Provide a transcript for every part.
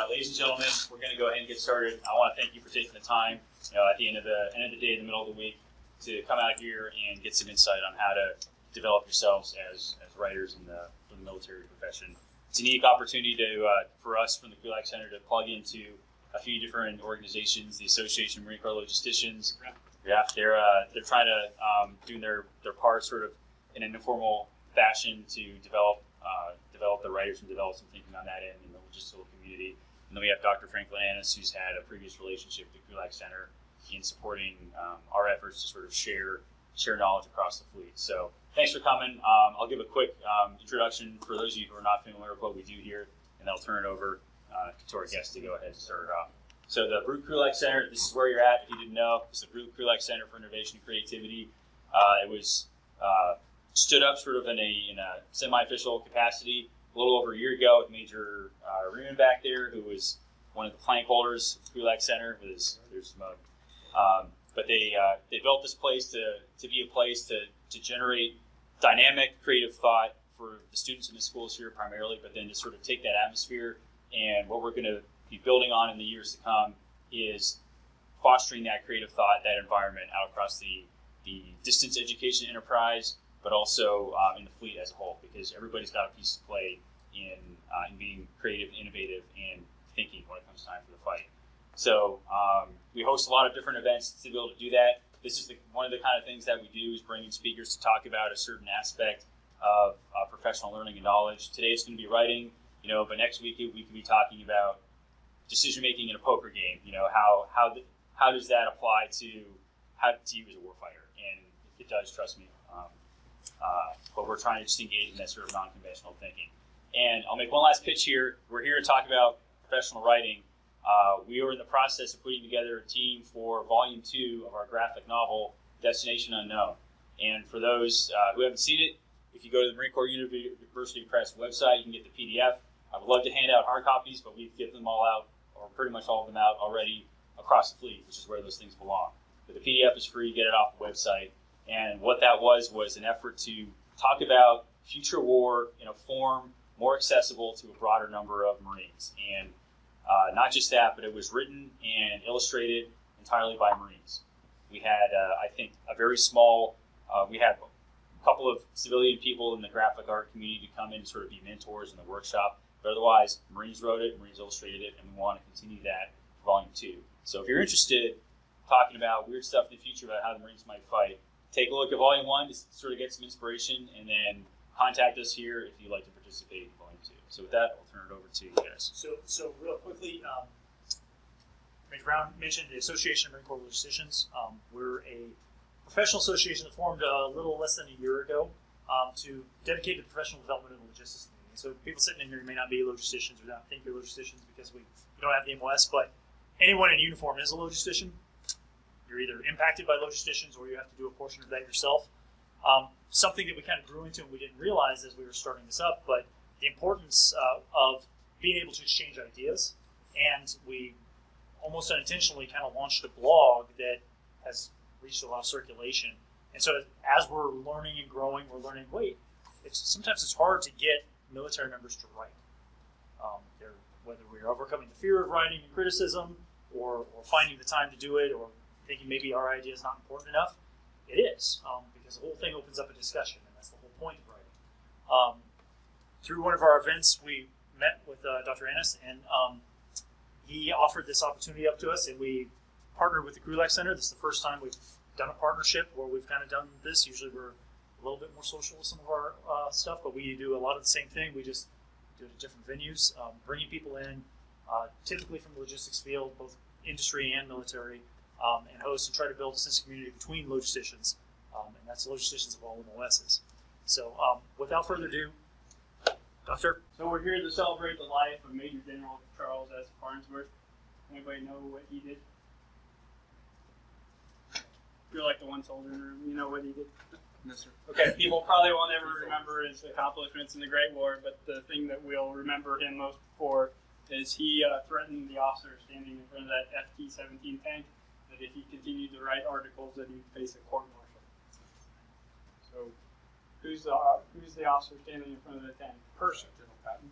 ladies and gentlemen, we're going to go ahead and get started. I want to thank you for taking the time, at the end of the day, in the middle of the week, to come out here and get some insight on how to develop yourselves as writers in the military profession. It's a unique opportunity for us from the Krulak Center to plug into a few different organizations. The Association of Marine Corps Logisticians, yeah, they're trying to do their part sort of in an informal fashion to develop the writers and develop some thinking on that end in the logistical community. And then we have Dr. Franklin Annis, who's had a previous relationship with the Krulak Center in supporting our efforts to sort of share knowledge across the fleet. So thanks for coming. I'll give a quick introduction for those of you who are not familiar with what we do here, and then I'll turn it over to our guests to go ahead and start it off. So the Krulak Center, this is where you're at. If you didn't know, it's the Krulak Center for Innovation and Creativity. It was stood up sort of in a semi-official capacity a little over a year ago with Major Riemann back there, who was one of the plank holders of the Krulak Center. There's smoke. But they built this place to be a place to generate dynamic, creative thought for the students in the schools here primarily, but then to sort of take that atmosphere, and what we're going to be building on in the years to come is fostering that creative thought, that environment out across the distance education enterprise, but also in the fleet as a whole, because everybody's got a piece to play in being creative, innovative, and thinking when it comes time for the fight. So we host a lot of different events to be able to do that. This is one of the kind of things that we do is bring in speakers to talk about a certain aspect of professional learning and knowledge. Today it's going to be writing, but next week we could be talking about decision making in a poker game. How does that apply to you as a warfighter? And it does, trust me. But we're trying to just engage in that sort of non-conventional thinking. And I'll make one last pitch here. We're here to talk about professional writing. We are in the process of putting together a team for Volume 2 of our graphic novel, Destination Unknown. And for those who haven't seen it, if you go to the Marine Corps University Press website, you can get the PDF. I would love to hand out hard copies, but we've given them all out, or pretty much all of them out already across the fleet, which is where those things belong. But the PDF is free, get it off the website. And what that was an effort to talk about future war in a form more accessible to a broader number of Marines. And not just that, but it was written and illustrated entirely by Marines. We had, I think, a very small, we had a couple of civilian people in the graphic art community to come in and sort of be mentors in the workshop. But otherwise, Marines wrote it, Marines illustrated it, and we want to continue that for Volume 2. So if you're interested talking about weird stuff in the future about how the Marines might fight, take a look at Volume 1 to sort of get some inspiration, and then contact us here if you'd like to participate in Volume 2. So with that, I'll turn it over to you guys. So real quickly, Major Brown mentioned the Association of Marine Corps Logisticians. We're a professional association that formed a little less than a year ago to dedicate to professional development in the logistics community. So people sitting in here may not be logisticians or not think you're logisticians because we don't have the MOS, but anyone in uniform is a logistician. You're either impacted by logisticians or you have to do a portion of that yourself. Something that we kind of grew into and we didn't realize as we were starting this up, but the importance of being able to exchange ideas. And we almost unintentionally kind of launched a blog that has reached a lot of circulation. And so as we're learning and growing, we're learning, sometimes it's hard to get military members to write. Whether we're overcoming the fear of writing and criticism or finding the time to do it or thinking maybe our idea is not important enough, it is, because the whole thing opens up a discussion, and that's the whole point of writing. Through one of our events, we met with Dr. Annis, and he offered this opportunity up to us, and we partnered with the Krulak Center. This is the first time we've done a partnership where we've kind of done this. Usually we're a little bit more social with some of our stuff, but we do a lot of the same thing. We just do it at different venues, bringing people in, typically from the logistics field, both industry and military, and host and try to build a sense of community between logisticians, and that's logisticians of all MOSs. So without further ado, Doctor? So we're here to celebrate the life of Major General Charles S. Farnsworth. Anybody know what he did? You're like the one soldier in the room. You know what he did? No, sir. Okay, people probably won't ever remember his accomplishments in the Great War, but the thing that we'll remember him most for is he threatened the officer standing in front of that FT-17 tank that if he continued to write articles that he'd face a court-martial. So who's the officer standing in front of the tank? Person. General Patton.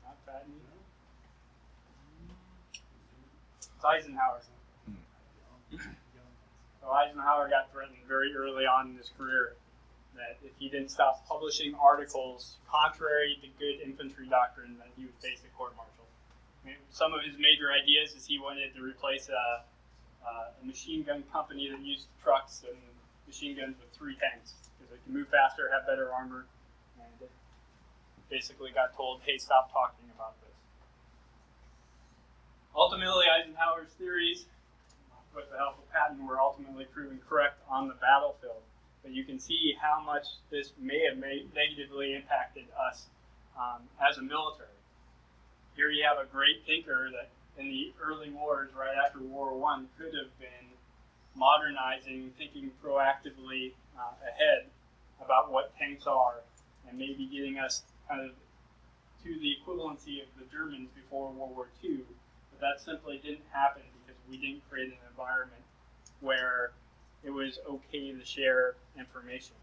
Not Patton. It's Eisenhower. So Eisenhower got threatened very early on in his career that if he didn't stop publishing articles contrary to good infantry doctrine, then he would face a court-martial. Some of his major ideas is he wanted to replace a machine gun company that used trucks and machine guns with 3 tanks because they can move faster, have better armor, and basically got told, hey, stop talking about this. Ultimately, Eisenhower's theories, with the help of Patton, were ultimately proven correct on the battlefield. But you can see how much this may have negatively impacted us as a military. Here you have a great thinker that in the early wars, right after World War I, could have been modernizing, thinking proactively ahead about what tanks are, and maybe getting us kind of to the equivalency of the Germans before World War II. But that simply didn't happen because we didn't create an environment where it was okay to share information.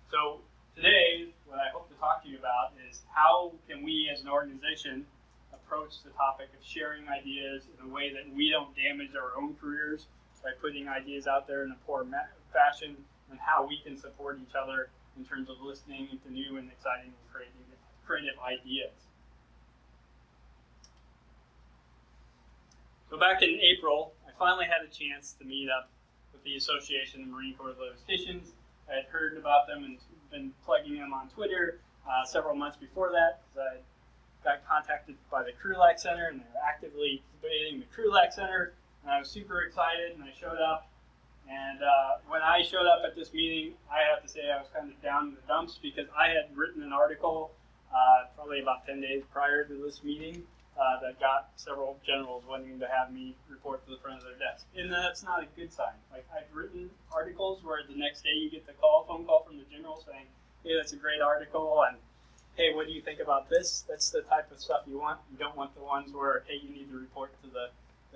So today, what I hope to talk to you about is how can we as an organization approach the topic of sharing ideas in a way that we don't damage our own careers by putting ideas out there in a poor fashion, and how we can support each other in terms of listening to new and exciting and creative ideas. So back in April, I finally had a chance to meet up with the Association of Marine Corps Logisticians. I had heard about them and been plugging them on Twitter several months before that, because I got contacted by the Krulak Center, and they were actively debating the Krulak Center, and I was super excited, and I showed up. And when I showed up at this meeting, I have to say I was kind of down in the dumps, because I had written an article probably about 10 days prior to this meeting that got several generals wanting to have me report to the front of their desk. And that's not a good sign. Like, I've written articles where the next day you get the phone call from the general saying, hey, that's a great article, and hey, what do you think about this? That's the type of stuff you want. You don't want the ones where, hey, you need to report to the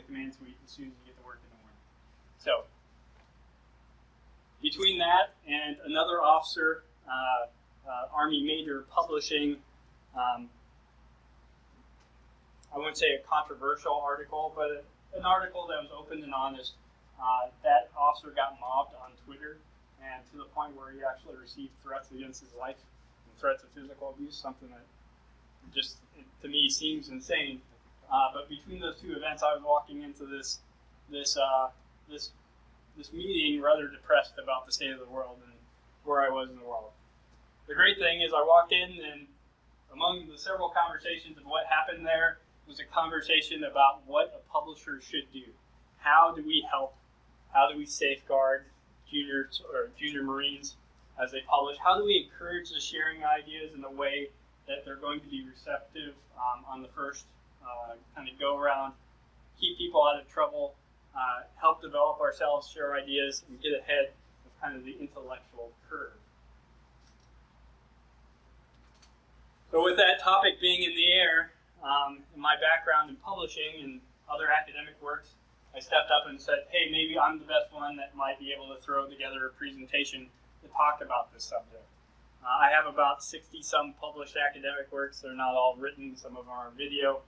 command suite as soon as you get to work in the morning. So, between that and another officer, Army major, publishing, I wouldn't say a controversial article, but an article that was open and honest, that officer got mobbed on Twitter, and to the point where he actually received threats against his life and threats of physical abuse, something that just, to me, seems insane. But between those two events, I was walking into this meeting rather depressed about the state of the world and where I was in the world. The great thing is I walked in, and among the several conversations of what happened there was a conversation about what a publisher should do. How do we help? How do we safeguard junior Marines as they publish? How do we encourage the sharing ideas in a way that they're going to be receptive on the first kind of go around, keep people out of trouble, help develop ourselves, share ideas, and get ahead of kind of the intellectual curve. So with that topic being in the air, in my background in publishing and other academic works, I stepped up and said, hey, maybe I'm the best one that might be able to throw together a presentation to talk about this subject. I have about 60-some published academic works. They're not all written. Some of them are video.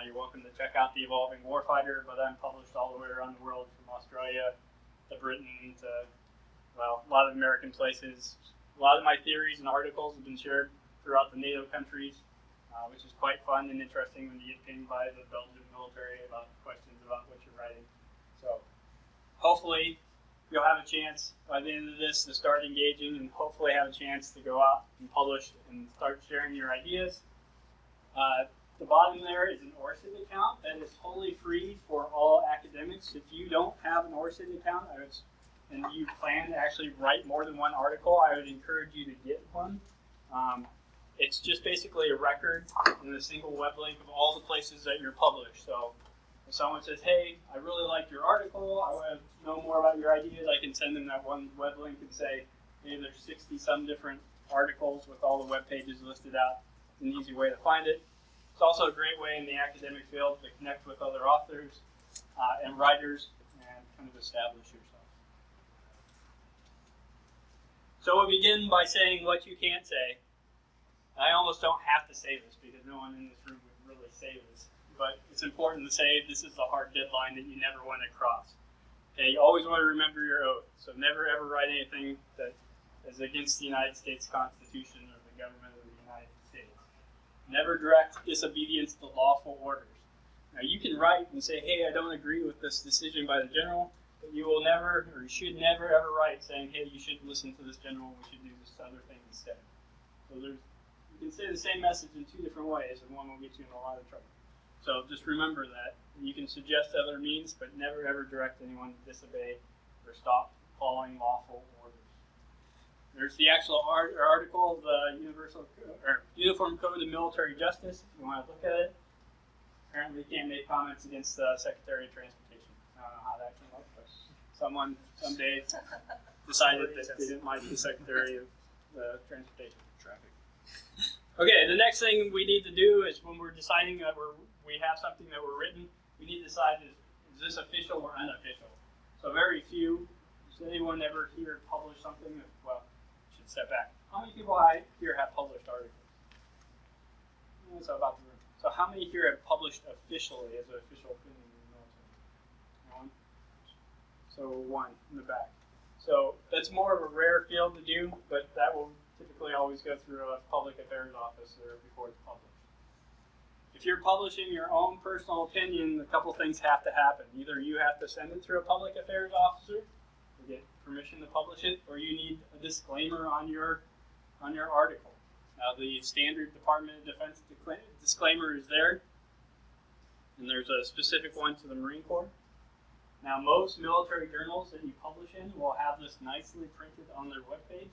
You're welcome to check out the Evolving Warfighter, but I'm published all the way around the world, from Australia to Britain to, well, a lot of American places. A lot of my theories and articles have been shared throughout the NATO countries, which is quite fun and interesting when you get pinged by the Belgian military about questions about what you're writing. So hopefully you'll have a chance by the end of this to start engaging, and hopefully have a chance to go out and publish and start sharing your ideas. The bottom there is an ORCID account that is totally free for all academics. If you don't have an ORCID account and you plan to actually write more than one article, I would encourage you to get one. It's just basically a record and a single web link of all the places that you're published. So if someone says, hey, I really liked your article, I want to know more about your ideas, I can send them that one web link and say, hey, there's 60-some different articles with all the web pages listed out. It's an easy way to find it. It's also a great way in the academic field to connect with other authors and writers and kind of establish yourself. So we'll begin by saying what you can't say. I almost don't have to say this because no one in this room would really say this. but it's important to say this is the hard deadline that you never want to cross. Okay, you always want to remember your oath, so never ever write anything that is against the United States Constitution or the government of the United States. Never direct disobedience to lawful orders. Now you can write and say, hey, I don't agree with this decision by the general, but you will never, or you should never ever write saying, hey, you shouldn't listen to this general, we should do this other thing instead. So you can say the same message in two different ways, and one will get you in a lot of trouble. So just remember that. You can suggest other means, but never ever direct anyone to disobey or stop following lawful orders. There's the actual article of the Uniform Code of Military Justice, if you want to look at it. Apparently you can't make comments against the Secretary of Transportation. I don't know how that came up, but someone someday decided that they didn't like the Secretary of Transportation. Traffic. Okay, the next thing we need to do is when we're deciding that we have something that we're written, we need to decide is this official or unofficial. So very few. Does anyone ever here publish something that, well, I should step back. How many people here have published articles? So about the room. So how many here have published officially as an official opinion in the military? One? So one in the back. So that's more of a rare field to do, but that will typically always go through a public affairs officer before it's published. If you're publishing your own personal opinion, a couple things have to happen. Either you have to send it through a public affairs officer to get permission to publish it, or you need a disclaimer on your article. Now the standard Department of Defense disclaimer is there, and there's a specific one to the Marine Corps. Now most military journals that you publish in will have this nicely printed on their webpage.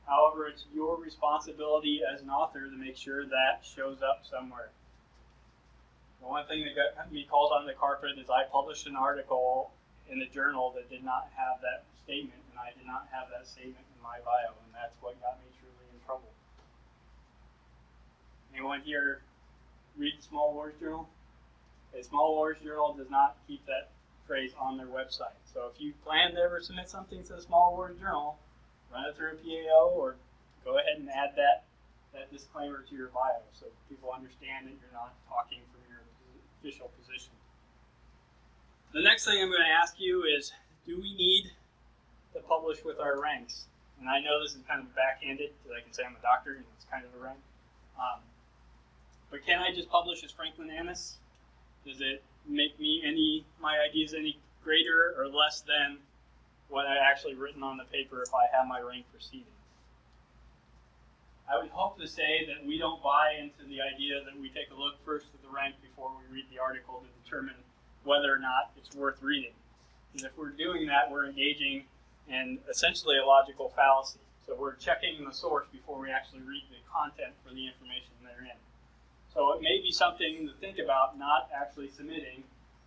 However, it's your responsibility as an author to make sure that shows up somewhere. The one thing that got me called on the carpet is I published an article in a journal that did not have that statement, and I did not have that statement in my bio, and that's what got me truly in trouble. Anyone here read the Small Wars Journal? A Small Wars Journal does not keep that phrase on their website. So if you plan to ever submit something to the Small Wars Journal, run it through a PAO, or go ahead and add that disclaimer to your bio so people understand that you're not talking from your official position. The next thing I'm going to ask you is, do we need to publish with our ranks? And I know this is kind of backhanded, because I can say I'm a doctor, and it's kind of a rank. But can I just publish as Franklin Annis? Does it make my ideas any greater or less than what I actually written on the paper if I have my rank preceding? I would hope to say that we don't buy into the idea that we take a look first at the rank before we read the article to determine whether or not it's worth reading. Because if we're doing that, we're engaging in essentially a logical fallacy. So we're checking the source before we actually read the content for the information therein. So it may be something to think about not actually submitting,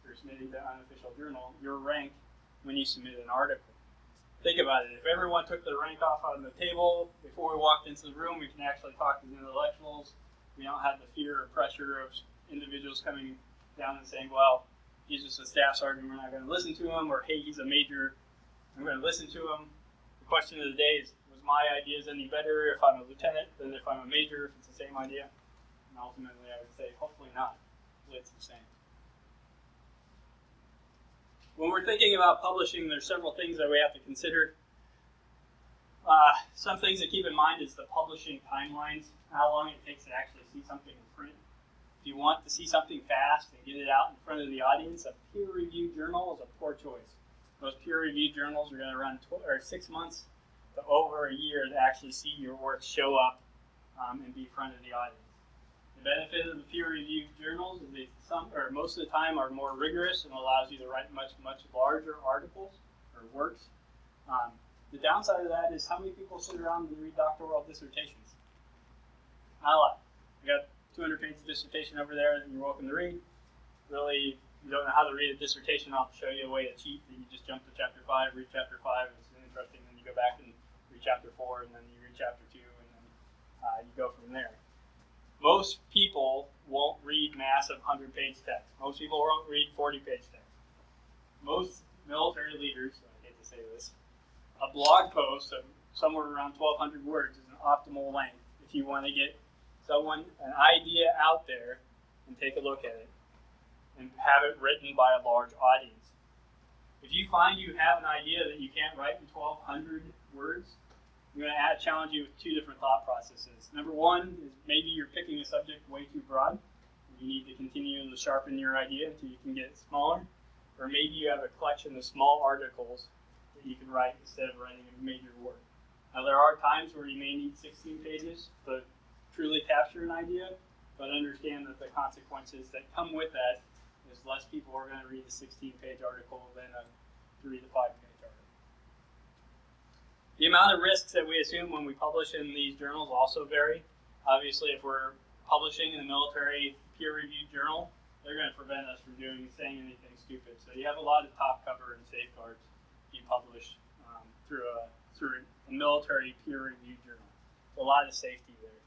or submitting to unofficial journal, your rank when you submit an article. Think about it. If everyone took their rank off on the table before we walked into the room, we can actually talk to the intellectuals. We don't have the fear or pressure of individuals coming down and saying, well, he's just a staff sergeant, we're not going to listen to him, or hey, he's a major, I'm going to listen to him. The question of the day is, was my ideas any better if I'm a lieutenant than if I'm a major, if it's the same idea? And ultimately, I would say, hopefully not. Hopefully it's the same. When we're thinking about publishing, there's several things that we have to consider. Some things to keep in mind is the publishing timelines, how long it takes to actually see something in print. If you want to see something fast and get it out in front of the audience, a peer-reviewed journal is a poor choice. Most peer-reviewed journals are going to run 6 months to over a year to actually see your work show up and be in front of the audience. The benefit of the peer-reviewed journals is they most of the time are more rigorous and allows you to write much larger articles or works. The downside of that is how many people sit around and read doctoral dissertations? Not a lot. I got 200 pages of dissertation over there that you're welcome to read. Really, if you don't know how to read a dissertation, I'll show you a way to cheat. That you just jump to chapter 5, read chapter 5, it's interesting, then you go back and read chapter 4, and then you read chapter 2, and then you go from there. Most people won't read massive 100-page text. Most people won't read 40-page text. Most military leaders, I hate to say this, a blog post of somewhere around 1,200 words is an optimal length if you want to get an idea out there and take a look at it and have it written by a large audience. If you find you have an idea that you can't write in 1,200 words, I'm going to challenge you with two different thought processes. Number one is maybe you're picking a subject way too broad. You need to continue to sharpen your idea until you can get it smaller. Or maybe you have a collection of small articles that you can write instead of writing a major work. Now, there are times where you may need 16 pages to truly capture an idea, but understand that the consequences that come with that is less people are going to read a 16-page article than a 3 to 5 page article. The amount of risks that we assume when we publish in these journals also vary. Obviously, if we're publishing in a military peer-reviewed journal, they're going to prevent us from saying anything stupid. So you have a lot of top cover and safeguards if you publish through a military peer-reviewed journal. A lot of safety there.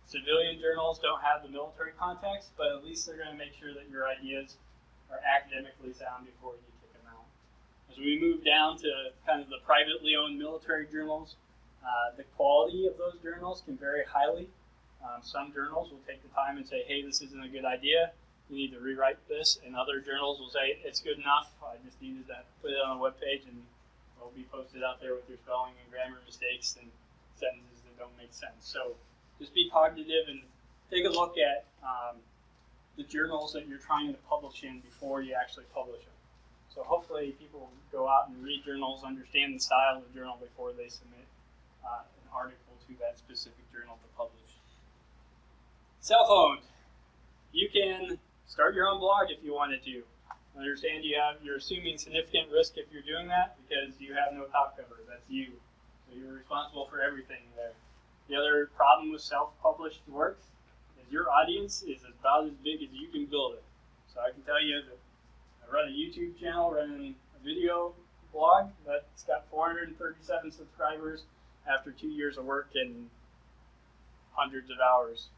Civilian journals don't have the military context, but at least they're going to make sure that your ideas are academically sound before you kick them out. As we move down to kind of the privately owned military journals, the quality of those journals can vary highly. Some journals will take the time and say, hey, this isn't a good idea, you need to rewrite this, and other journals will say, it's good enough, I just needed to put it on a web page and it'll be posted out there with your spelling and grammar mistakes and sentences that don't make sense. So just be cognitive and take a look at the journals that you're trying to publish in before you actually publish them. So hopefully people go out and read journals, understand the style of the journal before they submit an article to that specific journal to publish. Cell phone. You can start your own blog if you wanted to. Understand you're assuming significant risk if you're doing that because you have no top cover. That's you. So you're responsible for everything there. The other problem with self-published works is your audience is about as big as you can build it. So I can tell you that I run a YouTube channel, running a video blog that's got 437 subscribers after 2 years of work and hundreds of hours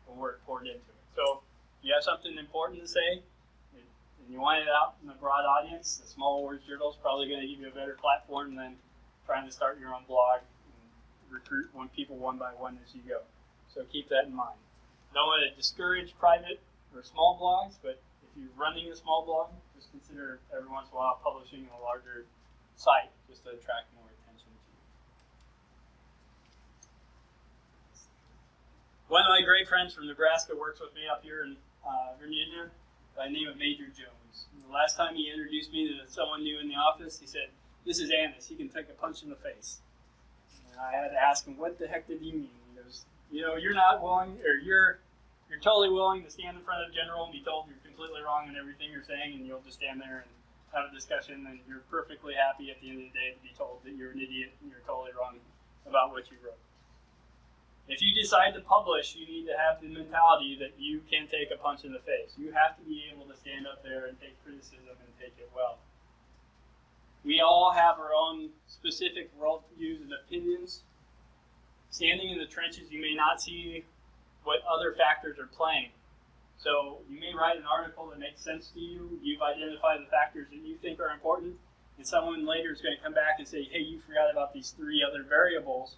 of work poured into it. So if you have something important to say and you want it out in a broad audience, the small words journal is probably going to give you a better platform than trying to start your own blog and recruit people one by one as you go. So keep that in mind. Don't want to discourage private or small blogs, but if you're running a small blog, just consider every once in a while publishing a larger site just to attract more attention to you. One of my great friends from Nebraska works with me up here in Virginia by the name of Major Jones. And the last time he introduced me to someone new in the office, he said, "This is Annis. He can take a punch in the face." And I had to ask him, what the heck did he mean? He goes, you're not willing, or you're totally willing to stand in front of the general and be told you're completely wrong in everything you're saying, and you'll just stand there and have a discussion, and you're perfectly happy at the end of the day to be told that you're an idiot and you're totally wrong about what you wrote. If you decide to publish, you need to have the mentality that you can take a punch in the face. You have to be able to stand up there and take criticism and take it well. We all have our own specific worldviews and opinions. Standing in the trenches, you may not see what other factors are playing. So you may write an article that makes sense to you. You've identified the factors that you think are important, and someone later is going to come back and say, hey, you forgot about these 3 other variables.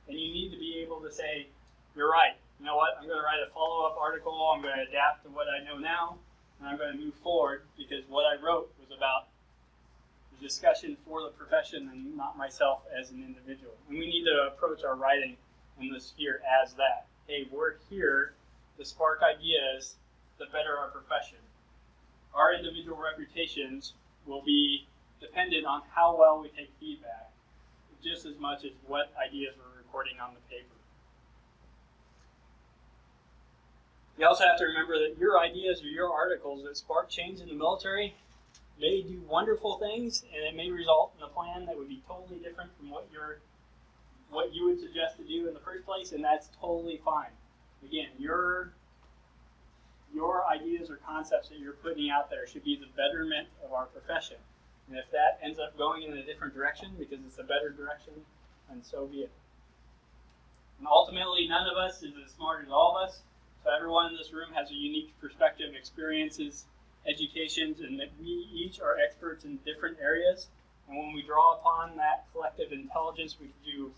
And you need to be able to say, you're right. You know what? I'm going to write a follow-up article. I'm going to adapt to what I know now, and I'm going to move forward because what I wrote was about the discussion for the profession and not myself as an individual. And we need to approach our writing in the sphere as that. Hey, we're here to spark ideas to better our profession. Our individual reputations will be dependent on how well we take feedback, just as much as what ideas we're recording on the paper. You also have to remember that your ideas or your articles that spark change in the military may do wonderful things, and it may result in a plan that would be totally different from what you would suggest to do in the first place, and that's totally fine. Again, your ideas or concepts that you're putting out there should be the betterment of our profession. And if that ends up going in a different direction because it's a better direction, then so be it. And ultimately, none of us is as smart as all of us. So everyone in this room has a unique perspective, experiences, educations, and that we each are experts in different areas. And when we draw upon that collective intelligence, we can do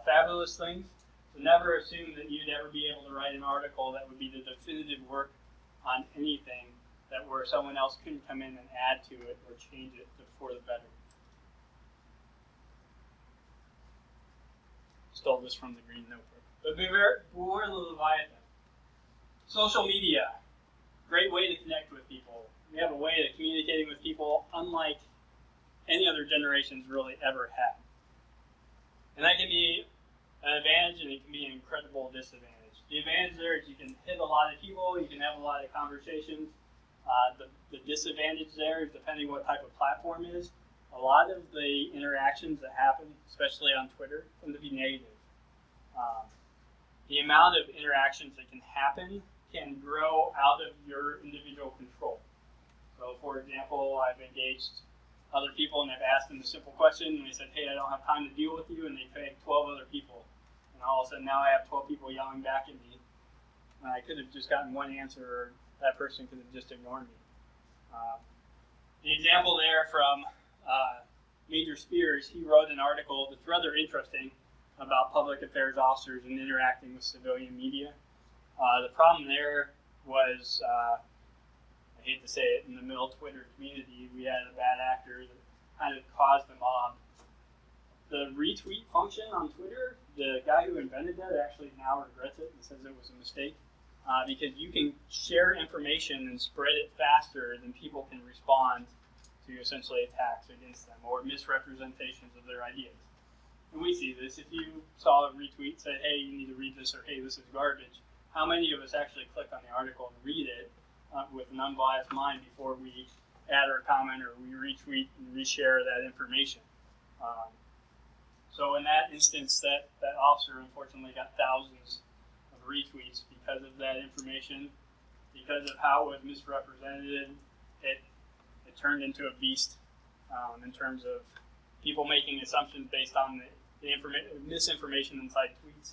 fabulous things. So never assume that you'd ever be able to write an article that would be the definitive work on anything that where someone else couldn't come in and add to it or change it for the better. Stole this from the green notebook. But beware the Leviathan. Social media, great way to connect with people. We have a way of communicating with people unlike any other generations really ever had. And that can be an advantage and it can be an incredible disadvantage. The advantage there is you can hit a lot of people, you can have a lot of conversations. The disadvantage there is depending what type of platform it is, a lot of the interactions that happen, especially on Twitter, tend to be negative. The amount of interactions that can happen can grow out of your individual control. So, for example, I've engaged other people and I've asked them a simple question and they said, hey, I don't have time to deal with you, and they tagged 12 other people. And all of a sudden now I have 12 people yelling back at me. And I could have just gotten one answer, or that person could have just ignored me. The example there from Major Spears, he wrote an article that's rather interesting about public affairs officers and interacting with civilian media. The problem there was, I hate to say it, in the middle Twitter community, we had a bad actor that kind of caused the mob. The retweet function on Twitter, the guy who invented that actually now regrets it and says it was a mistake. Because you can share information and spread it faster than people can respond to essentially attacks against them or misrepresentations of their ideas. And we see this. If you saw a retweet say, hey, you need to read this, or hey, this is garbage, how many of us actually click on the article and read it with an unbiased mind before we add our comment or we retweet and reshare that information? So in that instance, that officer unfortunately got thousands of retweets because of that information, because of how it was misrepresented. It turned into a beast in terms of people making assumptions based on the misinformation inside tweets.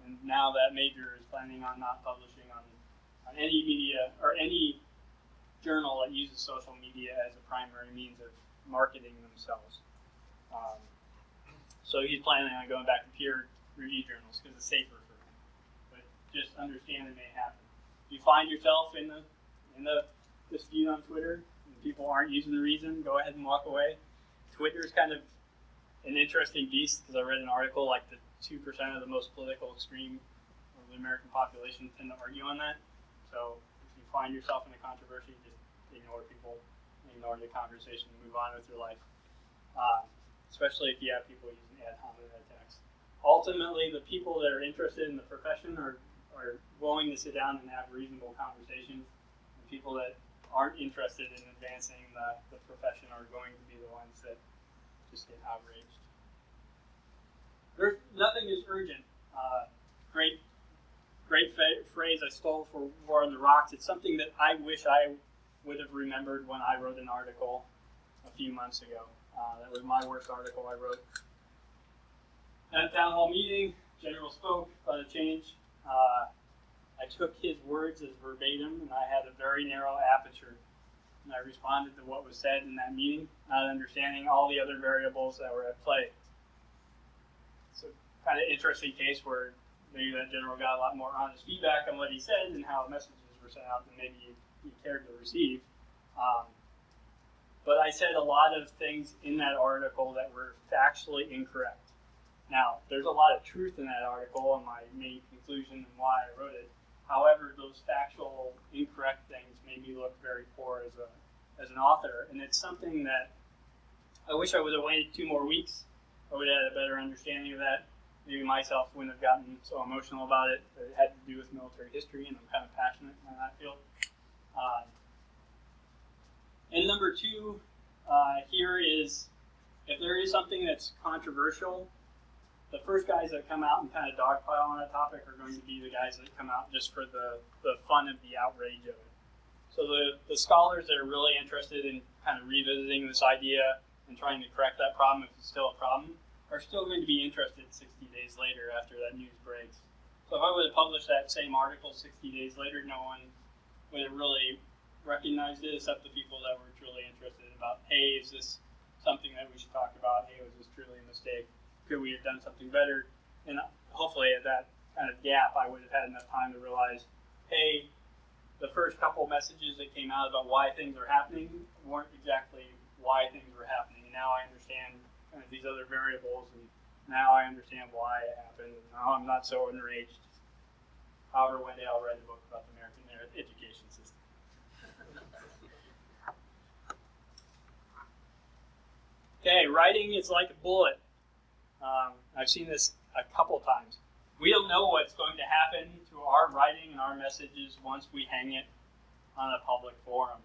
And now that major is planning on not publishing on any media or any journal that uses social media as a primary means of marketing themselves. So he's planning on going back to peer review journals because it's safer for him. But just understand it may happen. If you find yourself in the dispute on Twitter and people aren't using the reason, go ahead and walk away. Twitter is kind of an interesting beast because I read an article like the 2% of the most political extreme of the American population tend to argue on that. So if you find yourself in a controversy, just ignore people, ignore the conversation, and move on with your life. Especially if you have people using ad hominem attacks. Ultimately, the people that are interested in the profession are willing to sit down and have reasonable conversations. The people that aren't interested in advancing the profession are going to be the ones that just get outraged. Nothing is urgent. Great phrase I stole for War on the Rocks. It's something that I wish I would have remembered when I wrote an article a few months ago. That was my worst article I wrote. At a town hall meeting, General spoke about a change. I took his words as verbatim, and I had a very narrow aperture. And I responded to what was said in that meeting, not understanding all the other variables that were at play. It's a kind of interesting case where maybe that general got a lot more honest feedback on what he said and how messages were sent out than maybe he cared to receive. But I said a lot of things in that article that were factually incorrect. Now, there's a lot of truth in that article and my main conclusion and why I wrote it. However, those factual incorrect things made me look very poor as an author, and it's something that I wish I would have waited 2 more weeks. I would have had a better understanding of that. Maybe myself wouldn't have gotten so emotional about it, but it had to do with military history, and I'm kind of passionate in that field. And number 2 here is, if there is something that's controversial, the first guys that come out and kind of dogpile on a topic are going to be the guys that come out just for the fun of the outrage of it. So the scholars that are really interested in kind of revisiting this idea and trying to correct that problem if it's still a problem are still going to be interested 60 days later after that news breaks. So if I would have published that same article 60 days later, no one would have really recognized it except the people that were truly interested about, hey, is this something that we should talk about? Hey, was this truly a mistake? Could we have done something better? And hopefully at that kind of gap, I would have had enough time to realize, hey, the first couple messages that came out about why things are happening weren't exactly why things were happening. And now I understand kind of these other variables, and now I understand why it happened, and now I'm not so enraged. However, one day I'll write a book about the American education system. Okay, writing is like a bullet. I've seen this a couple times. We don't know what's going to happen to our writing and our messages once we hang it on a public forum.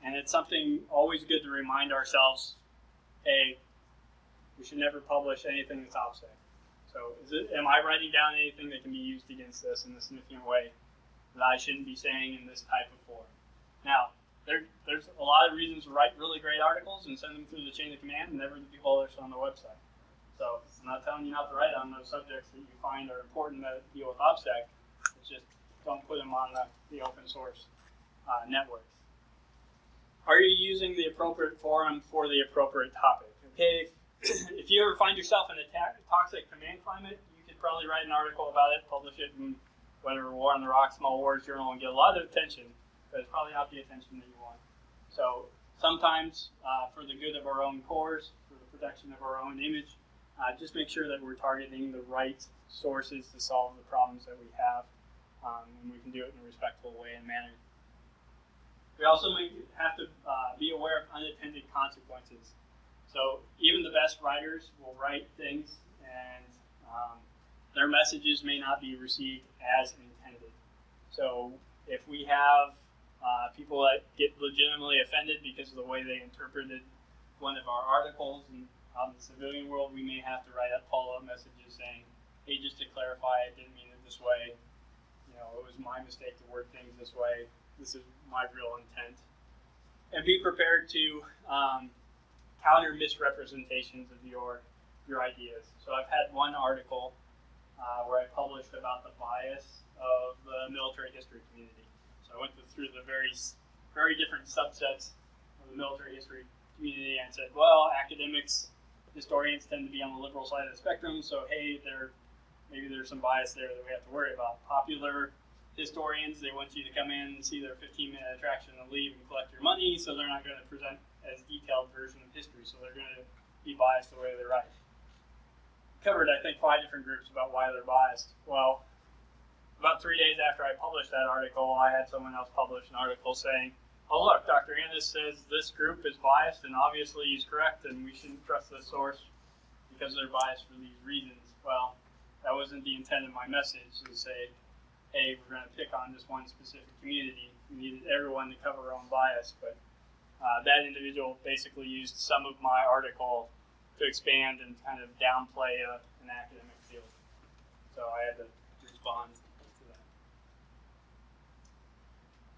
And it's something always good to remind ourselves, hey, we should never publish anything that's OPSEC. So am I writing down anything that can be used against this in a significant way that I shouldn't be saying in this type of forum? Now, there's a lot of reasons to write really great articles and send them through the chain of command and never to be published on the website. So I'm not telling you not to write on those subjects that you find are important that deal with OPSEC. It's just don't put them on the open source networks. Are you using the appropriate forum for the appropriate topic? Okay, if you ever find yourself in a toxic command climate, you could probably write an article about it, publish it in whatever War on the Rock Small Wars journal, and get a lot of attention, but it's probably not the attention that you want. So sometimes, for the good of our own cores, for the protection of our own image, just make sure that we're targeting the right sources to solve the problems that we have, and we can do it in a respectful way and manner. We also have to be aware of unintended consequences. So even the best writers will write things, and their messages may not be received as intended. So if we have people that get legitimately offended because of the way they interpreted one of our articles, and out in the civilian world, we may have to write up follow-up messages saying, hey, just to clarify, I didn't mean it this way. You know, it was my mistake to word things this way. This is my real intent. And be prepared to counter misrepresentations of your ideas. So I've had one article where I published about the bias of the military history community. So I went through the very different subsets of the military history community and said, well, academics, historians tend to be on the liberal side of the spectrum, so hey, maybe there's some bias there that we have to worry about. Popular historians, they want you to come in and see their 15-minute attraction and leave and collect your money, so they're not going to present as detailed version of history, so they're going to be biased the way they write. Covered, I think, 5 different groups about why they're biased. Well, about 3 days after I published that article, I had someone else publish an article saying, oh look, Dr. Annis says this group is biased and obviously he's correct and we shouldn't trust this source because they're biased for these reasons. Well, that wasn't the intent of my message to say, hey, we're going to pick on this one specific community. We needed everyone to cover our own bias, but that individual basically used some of my article to expand and kind of downplay an academic field. So I had to respond to that.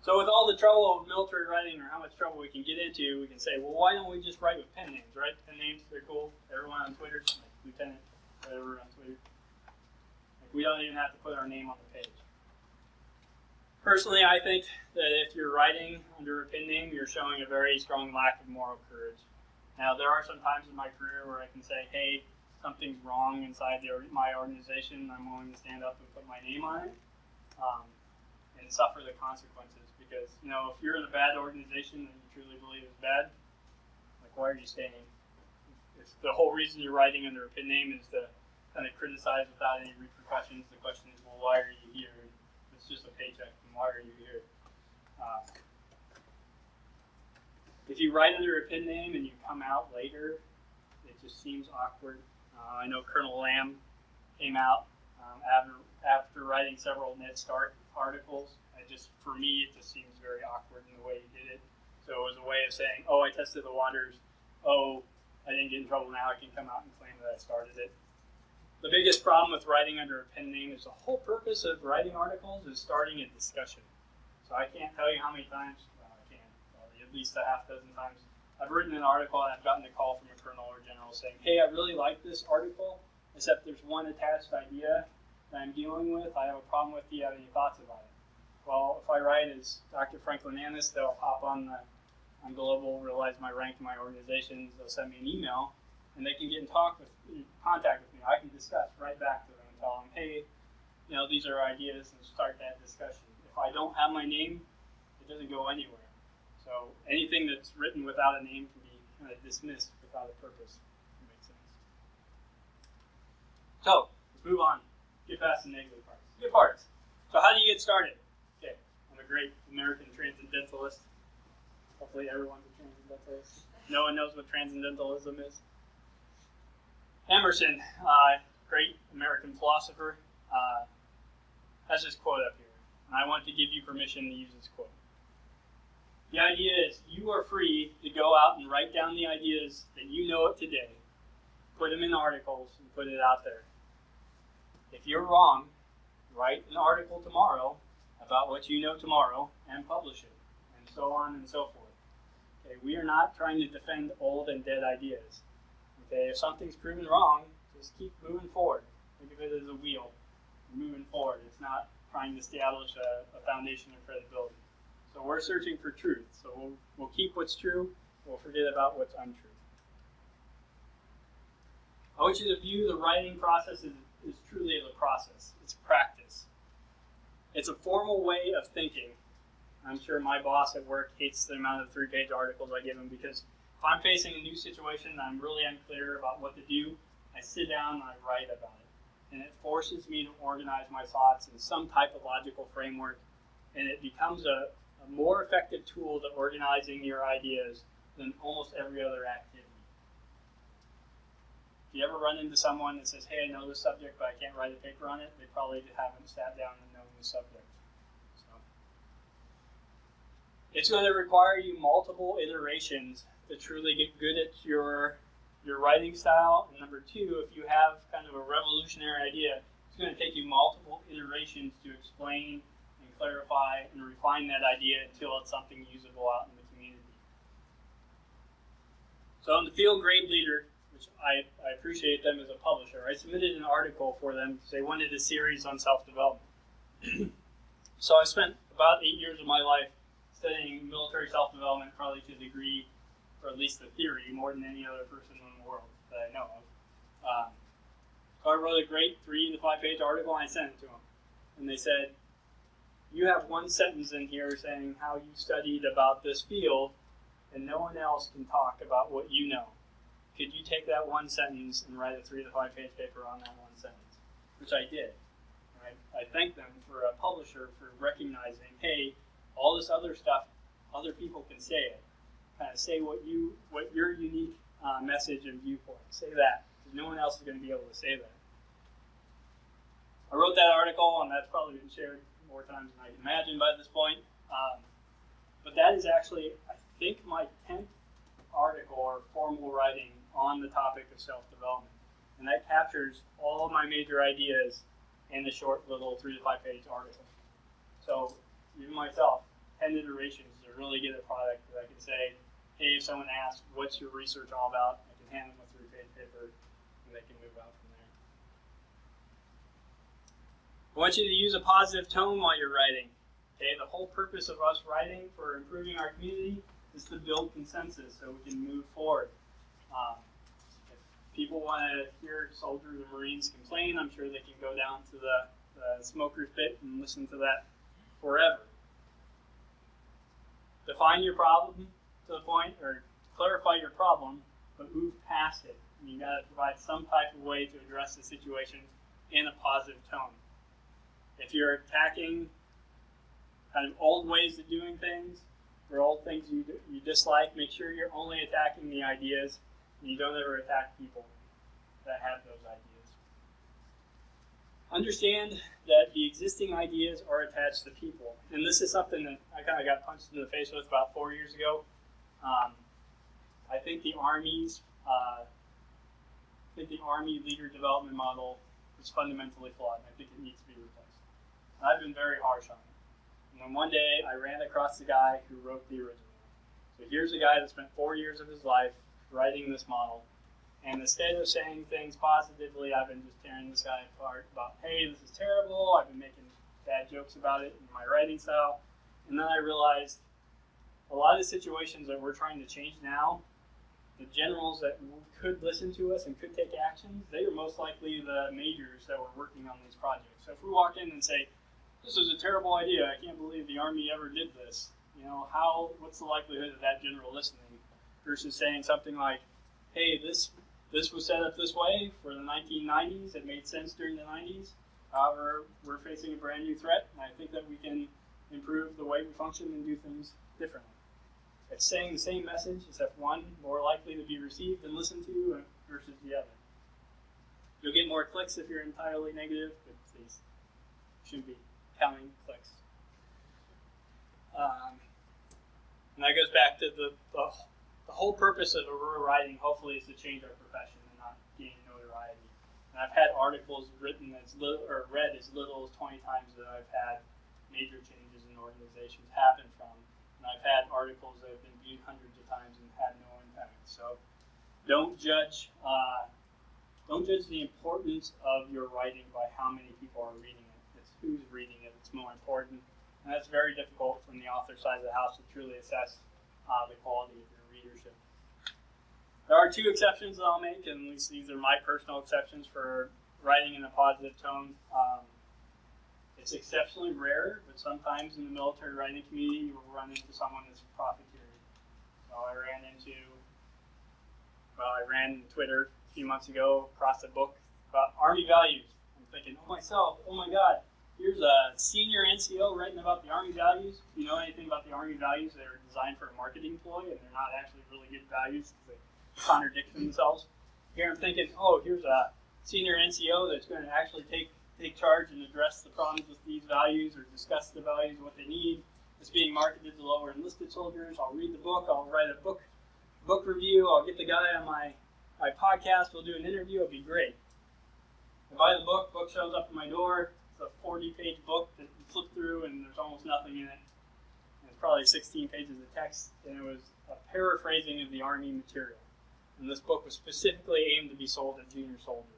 So with all the trouble of military writing, or how much trouble we can get into, we can say, well, why don't we just write with pen names, right? Pen names, they're cool. Everyone on Twitter, like Lieutenant, whatever on Twitter. Like, we don't even have to put our name on the page. Personally, I think that if you're writing under a pen name, you're showing a very strong lack of moral courage. Now, there are some times in my career where I can say, hey, something's wrong inside my organization, I'm willing to stand up and put my name on it, and suffer the consequences. Because, you know, if you're in a bad organization that you truly believe is bad, like, why are you staying? If the whole reason you're writing under a pen name is to kind of criticize without any repercussions, the question is, well, why are you here? It's just a paycheck, and why are you here? If you write under a pen name and you come out later, it just seems awkward. I know Colonel Lamb came out after writing several Ned Stark articles. For me, it just seems very awkward in the way he did it. So it was a way of saying, oh, I tested the waters. Oh, I didn't get in trouble, now I can come out and claim that I started it. The biggest problem with writing under a pen name is the whole purpose of writing articles is starting a discussion. So I can't tell you how many times, well, I can, probably at least a half dozen times, I've written an article and I've gotten a call from a colonel or general saying, hey, I really like this article, except there's one attached idea that I'm dealing with. I have a problem with it. Do you have any thoughts about it? Well, if I write as Dr. Franklin Annis, they'll hop on Global, realize my rank in my organizations, they'll send me an email, and they can get in contact with me. I can discuss right back to them and tell them, hey, you know, these are ideas, and start that discussion. If If I don't have my name, it doesn't go anywhere. So anything that's written without a name can be kind of dismissed without a purpose. That makes sense. So let's move on. Get past the negative parts. Good parts. So how do you get started? Okay, I'm a great American transcendentalist. Hopefully everyone's a transcendentalist. No one knows what transcendentalism is. Emerson, great American philosopher, has this quote up here. And I want to give you permission to use this quote. The idea is you are free to go out and write down the ideas that you know of today, put them in articles, and put it out there. If you're wrong, write an article tomorrow about what you know tomorrow and publish it, and so on and so forth. Okay, we are not trying to defend old and dead ideas. Okay, if something's proven wrong, just keep moving forward. Think of it as a wheel. You're moving forward. It's not trying to establish a foundation of credibility. So we're searching for truth. So we'll keep what's true. We'll forget about what's untrue. I want you to view the writing process as truly as a process. It's practice. It's a formal way of thinking. I'm sure my boss at work hates the amount of 3-page articles I give him because if I'm facing a new situation and I'm really unclear about what to do, I sit down and I write about it. And it forces me to organize my thoughts in some type of logical framework, and it becomes a more effective tool to organizing your ideas than almost every other activity. If you ever run into someone that says, hey, I know this subject, but I can't write a paper on it, they probably haven't sat down and known the subject. So it's going to require you multiple iterations to truly get good at your writing style. And number two, if you have kind of a revolutionary idea, it's going to take you multiple iterations to explain and clarify and refine that idea until it's something usable out in the community. So in the Field Grade Leader, which I appreciate them as a publisher, I submitted an article for them because they wanted a series on self-development. So I spent about 8 years of my life studying military self-development, probably to a degree, or at least the theory, more than any other person in the world that I know of. So I wrote a great 3 to 5 page article and I sent it to them. And they said, you have one sentence in here saying how you studied about this field and no one else can talk about what you know. Could you take that one sentence and write a 3 to 5 page paper on that one sentence? Which I did. I thanked them for a publisher for recognizing, hey, all this other stuff, other people can say it. Kind of say what your unique message and viewpoint. Say that, because no one else is going to be able to say that. I wrote that article, and that's probably been shared more times than I can imagine by this point. But that is actually, I think, my 10th article or formal writing on the topic of self-development. And that captures all of my major ideas in a short little 3 to 5 page article. So even myself, 10 iterations to really get a product that I can say, hey, if someone asks, what's your research all about? I can hand them a 3-page paper and they can move out from there. I want you to use a positive tone while you're writing. Okay, the whole purpose of us writing for improving our community is to build consensus so we can move forward. If people want to hear soldiers and Marines complain, I'm sure they can go down to the smoker's pit and listen to that forever. Define your problem to the point, or clarify your problem, but move past it. And you got to provide some type of way to address the situation in a positive tone. If you're attacking kind of old ways of doing things, or old things you dislike, make sure you're only attacking the ideas, and you don't ever attack people that have those ideas. Understand that the existing ideas are attached to people. And this is something that I kind of got punched in the face with about 4 years ago. I think the Army leader development model is fundamentally flawed, and I think it needs to be replaced. And I've been very harsh on it. And then one day I ran across the guy who wrote the original. So here's a guy that spent 4 years of his life writing this model. And instead of saying things positively, I've been just tearing this guy apart about, hey, this is terrible. I've been making bad jokes about it in my writing style. And then I realized a lot of the situations that we're trying to change now, the generals that could listen to us and could take actions, they are most likely the majors that were working on these projects. So if we walk in and say, this was a terrible idea. I can't believe the Army ever did this. You know, what's the likelihood of that general listening? Versus saying something like, hey, this was set up this way for the 1990s. It made sense during the 90s. However, we're facing a brand new threat, and I think that we can improve the way we function and do things differently. It's saying the same message, except one more likely to be received and listened to versus the other. You'll get more clicks if you're entirely negative, but please shouldn't be counting clicks. And that goes back to the whole purpose of Aurora writing, hopefully, is to change our profession and not gain notoriety. And I've had articles written or read as little as 20 times that I've had major changes in organizations happen from. And I've had articles that have been viewed hundreds of times and had no impact. So don't judge the importance of your writing by how many people are reading it. It's who's reading it that's more important. And that's very difficult from the author side of the house to truly assess the quality of your readership. There are two exceptions that I'll make, and at least these are my personal exceptions for writing in a positive tone. It's exceptionally rare, but sometimes in the military writing community, you will run into someone that's profiteering. So I ran Twitter a few months ago across a book about Army values. I'm thinking, oh my God, here's a senior NCO writing about the Army values. If you know anything about the Army values, they're designed for a marketing ploy, and they're not actually really good values because they contradict themselves. Here I'm thinking, oh, here's a senior NCO that's going to actually take charge and address the problems with these values or discuss the values, what they need. It's being marketed to lower enlisted soldiers. I'll read the book. I'll write a book review. I'll get the guy on my podcast. We'll do an interview. It'll be great. I buy the book shows up at my door. It's a 40-page book that you flip through, and there's almost nothing in it. And it's probably 16 pages of text, and it was a paraphrasing of the Army material. And this book was specifically aimed to be sold to junior soldiers.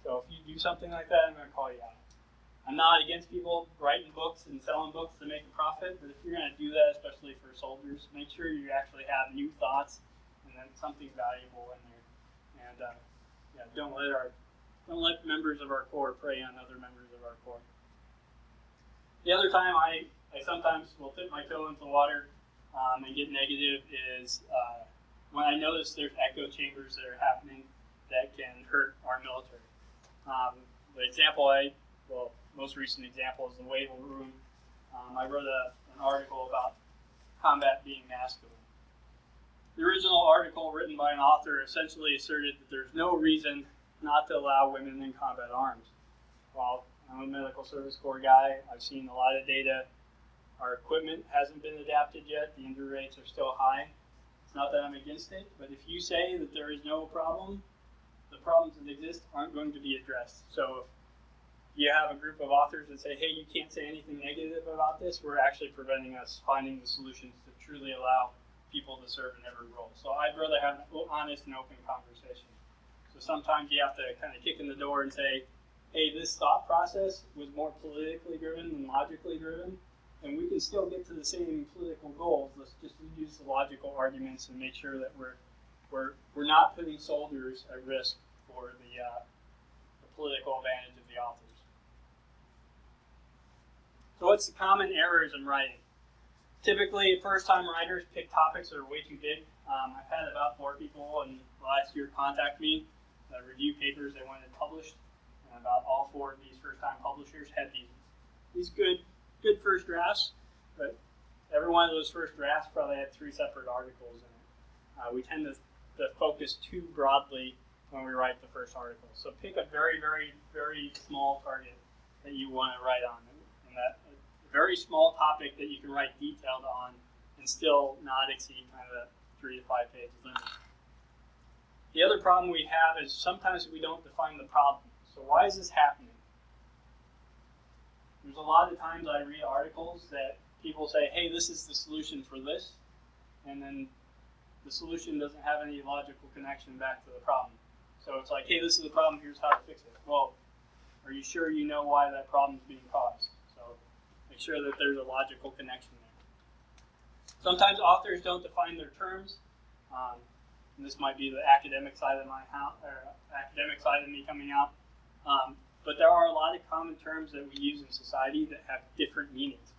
So if you do something like that, I'm going to call you out. I'm not against people writing books and selling books to make a profit, but if you're going to do that, especially for soldiers, make sure you actually have new thoughts and then something valuable in there. And don't let members of our Corps prey on other members of our Corps. The other time I sometimes will dip my toe into the water and get negative is when I notice there's echo chambers that are happening that can hurt our military. Most recent example is the Wavell Room. I wrote an article about combat being masculine. The original article written by an author essentially asserted that there's no reason not to allow women in combat arms. Well, I'm a medical service corps guy. I've seen a lot of data. Our equipment hasn't been adapted yet. The injury rates are still high. It's not that I'm against it, but if you say that there is no problem, the problems that exist aren't going to be addressed. So if you have a group of authors that say, hey, you can't say anything negative about this, we're actually preventing us finding the solutions to truly allow people to serve in every role. So I'd rather have an honest and open conversation. So sometimes you have to kind of kick in the door and say, hey, this thought process was more politically driven than logically driven, and we can still get to the same political goals. Let's just use the logical arguments and make sure that we're not putting soldiers at risk for the political advantage of the authors. So what's the common errors in writing? Typically, first-time writers pick topics that are way too big. I've had about 4 people in the last year contact me that review papers they wanted published, and about all 4 of these first-time publishers had these good first drafts, but every one of those first drafts probably had 3 separate articles in it. We tend to focus too broadly when we write the first article. So pick a very, very, very small target that you want to write on, and that a very small topic that you can write detailed on and still not exceed kind of a 3 to 5 page limit. The other problem we have is sometimes we don't define the problem. So why is this happening? There's a lot of times I read articles that people say, hey, this is the solution for this, and then the solution doesn't have any logical connection back to the problem. So it's like, hey, this is the problem, here's how to fix it. Well, are you sure you know why that problem is being caused? So make sure that there's a logical connection there. Sometimes authors don't define their terms. And this might be the academic side of academic side of me coming out. but there are a lot of common terms that we use in society that have different meanings.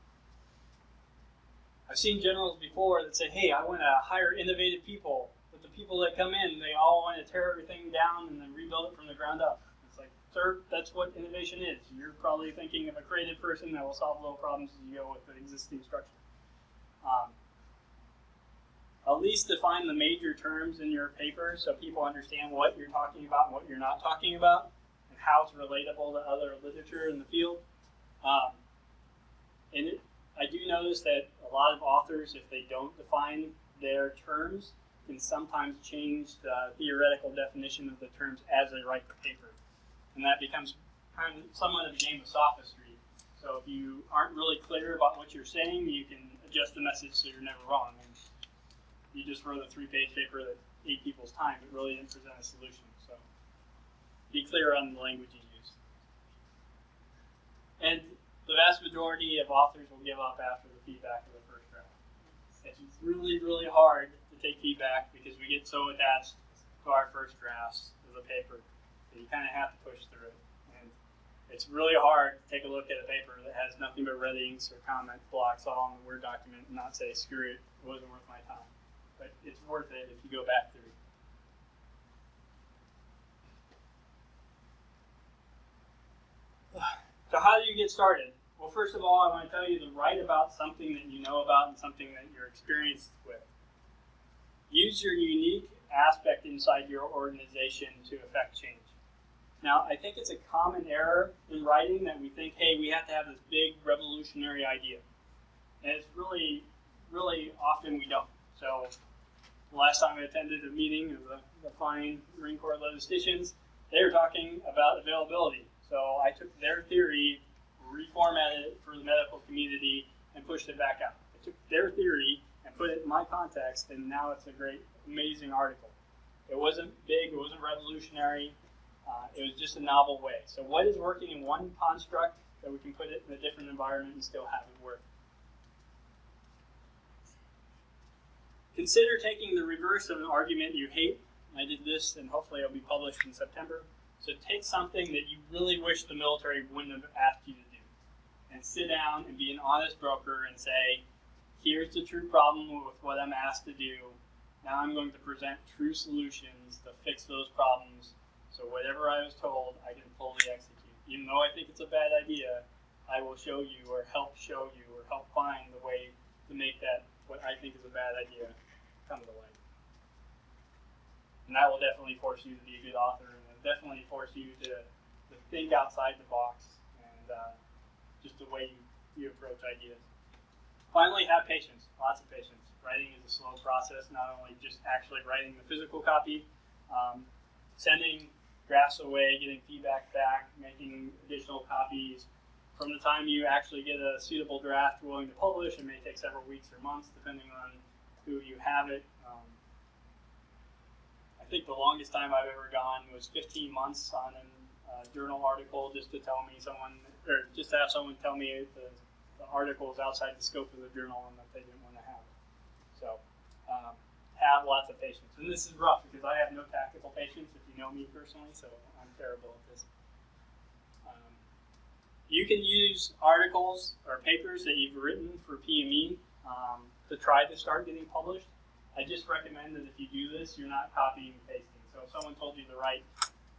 I've seen generals before that say, hey, I want to hire innovative people, but the people that come in, they all want to tear everything down and then rebuild it from the ground up. It's like, sir, that's what innovation is. You're probably thinking of a creative person that will solve little problems as you go with the existing structure. At least define the major terms in your paper so people understand what you're talking about and what you're not talking about, and how it's relatable to other literature in the field. I do notice that a lot of authors, if they don't define their terms, can sometimes change the theoretical definition of the terms as they write the paper. And that becomes kind of somewhat of a game of sophistry. So if you aren't really clear about what you're saying, you can adjust the message so you're never wrong. And you just wrote a 3-page paper that ate people's time. It really didn't present a solution. So be clear on the language you use. And the vast majority of authors will give up after the feedback of the first draft. It's really, really hard to take feedback because we get so attached to our first drafts of the paper that you kind of have to push through it. And it's really hard to take a look at a paper that has nothing but red inks or comment blocks all in the Word document and not say, screw it, it wasn't worth my time. But it's worth it if you go back through. So how do you get started? Well, first of all, I want to tell you to write about something that you know about and something that you're experienced with. Use your unique aspect inside your organization to affect change. Now, I think it's a common error in writing that we think, hey, we have to have this big revolutionary idea. And it's really, really often we don't. So the last time I attended a meeting of the fine Marine Corps Logisticians, they were talking about availability. So I took their theory, reformatted it for the medical community, and pushed it back out. I took their theory and put it in my context, and now it's a great, amazing article. It wasn't big, it wasn't revolutionary, it was just a novel way. So what is working in one construct that we can put it in a different environment and still have it work? Consider taking the reverse of an argument you hate. I did this, and hopefully it'll be published in September. So take something that you really wish the military wouldn't have asked you to do, and sit down and be an honest broker and say, here's the true problem with what I'm asked to do. Now I'm going to present true solutions to fix those problems, so whatever I was told, I can fully execute. Even though I think it's a bad idea, I will show you or help find the way to make that, what I think is a bad idea, come to light. And that will definitely force you to be a good author, and it'll definitely force you to think outside the box, and just the way you approach ideas. Finally, have patience, lots of patience. Writing is a slow process, not only just actually writing the physical copy, sending drafts away, getting feedback back, making additional copies. From the time you actually get a suitable draft willing to publish, it may take several weeks or months, depending on who you have it. I think the longest time I've ever gone was 15 months on a journal article just to tell me someone, or just to have someone tell me the article is outside the scope of the journal and that they didn't want to have it. So have lots of patience. And this is rough because I have no tactical patience, if you know me personally, so I'm terrible at this. You can use articles or papers that you've written for PME to try to start getting published. I just recommend that if you do this, you're not copying and pasting. So if someone told you to write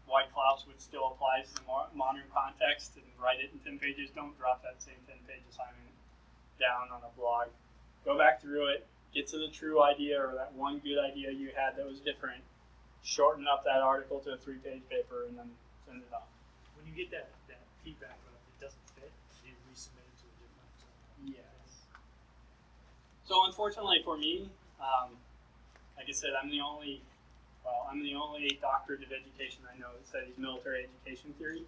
White Clouds, which still applies to the modern context, and write it in 10 pages, don't drop that same 10-page assignment down on a blog. Go back through it, get to the true idea or that one good idea you had that was different, shorten up that article to a 3-page paper, and then send it off. When you get that feedback, but if it doesn't fit, you resubmit it to a different. Yes. So unfortunately for me, like I said, I'm the only doctorate of education I know that studies military education theory.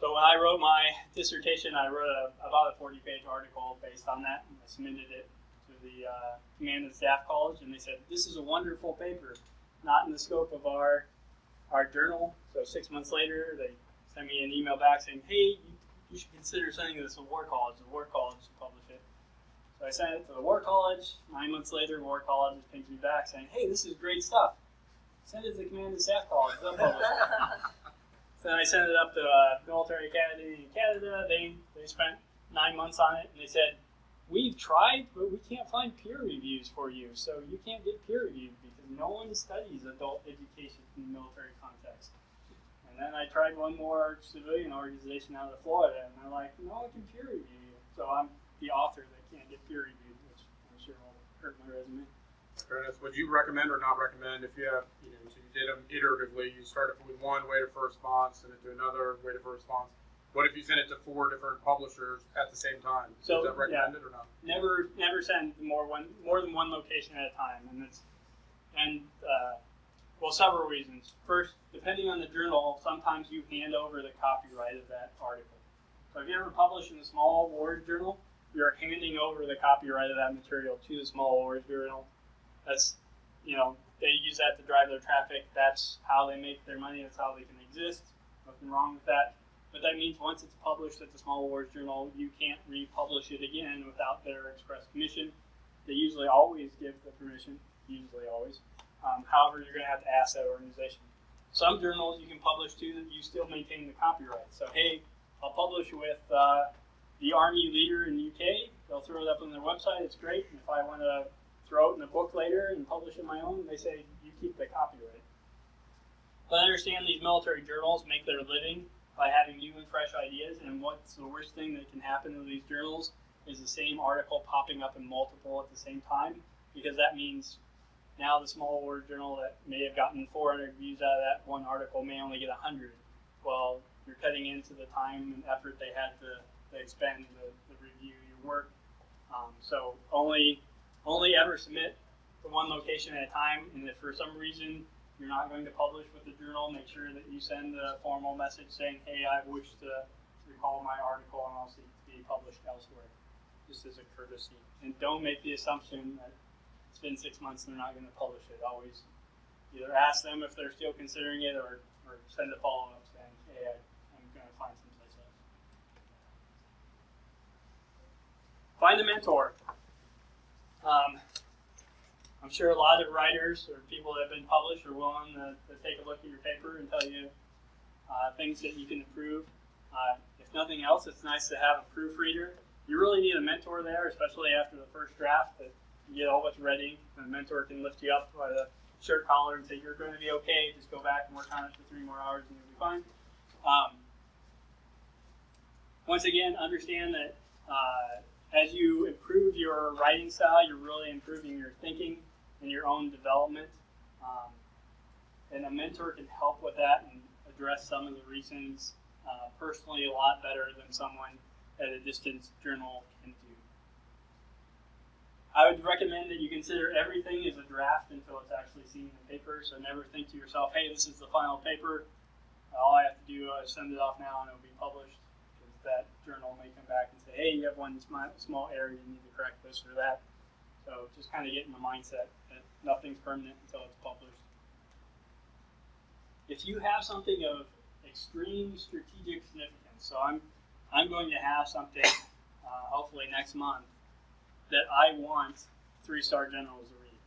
So when I wrote my dissertation, I wrote about a 40-page article based on that, and I submitted it to the Command and Staff College, and they said, this is a wonderful paper, not in the scope of our journal. So 6 months later, they sent me an email back saying, hey, you should consider sending this to War College. The War College should publish it. So I sent it to the War College. 9 months later, War College pings me back saying, hey, this is great stuff. Send it to the Command and Staff College. They'll publish it. Then I sent it up to Military Academy in Canada. They spent 9 months on it, and they said, we've tried, but we can't find peer reviews for you, so you can't get peer reviewed because no one studies adult education in the military context. And then I tried one more civilian organization out of Florida, and they're like, no one can peer review you. So I'm the author that can't get peer reviewed, which I'm sure will hurt my resume. Fairness, would you recommend or not recommend if you have, so you did them iteratively, you started with one waiver for response and then to another waiver for response. What if you send it to 4 different publishers at the same time? So, is that recommended or not? Never send more than one location at a time, well, several reasons. First, depending on the journal, sometimes you hand over the copyright of that article. So if you ever publish in the Small Wars Journal, you're handing over the copyright of that material to the Small Wars Journal. That's, they use that to drive their traffic. That's how they make their money. That's how they can exist. Nothing wrong with that. But that means once it's published at the Small Wars Journal, you can't republish it again without their express permission. They usually always give the permission, usually always. However, you're going to have to ask that organization. Some journals you can publish to that you still maintain the copyright. So, hey, I'll publish with the Army Leader in the UK. They'll throw it up on their website. It's great. And if I want to throw it in a book later and publish it my own, they say, you keep the copyright. But I understand these military journals make their living by having new and fresh ideas, and what's the worst thing that can happen to these journals is the same article popping up in multiple at the same time, because that means now the Small Wars Journal that may have gotten 400 views out of that one article may only get 100. Well, you're cutting into the time and effort they had to expend to review your work. So only ever submit to one location at a time, and if for some reason you're not going to publish with the journal, make sure that you send a formal message saying, hey, I wish to recall my article and I'll seek to be published elsewhere, just as a courtesy. And don't make the assumption that it's been 6 months and they're not going to publish it. Always either ask them if they're still considering it or send a follow-up saying, hey, I'm going to find someplace else. Find a mentor. I'm sure a lot of writers or people that have been published are willing to take a look at your paper and tell you things that you can improve. If nothing else, it's nice to have a proofreader. You really need a mentor there, especially after the first draft, that you get all what's ready. And a mentor can lift you up by the shirt collar and say, you're going to be okay, just go back and work on it for 3 more hours and you'll be fine. Once again, understand that as you improve your writing style, you're really improving your thinking and your own development. And a mentor can help with that and address some of the reasons personally a lot better than someone at a distance journal can do. I would recommend that you consider everything as a draft until it's actually seen in the paper. So never think to yourself, hey, this is the final paper. All I have to do is send it off now and it'll be published. Because that journal may come back and say, hey, you have one small area, you need to correct this or that. So just kind of get in the mindset that nothing's permanent until it's published. If you have something of extreme strategic significance, so I'm going to have something hopefully next month that I want 3-star generals to read.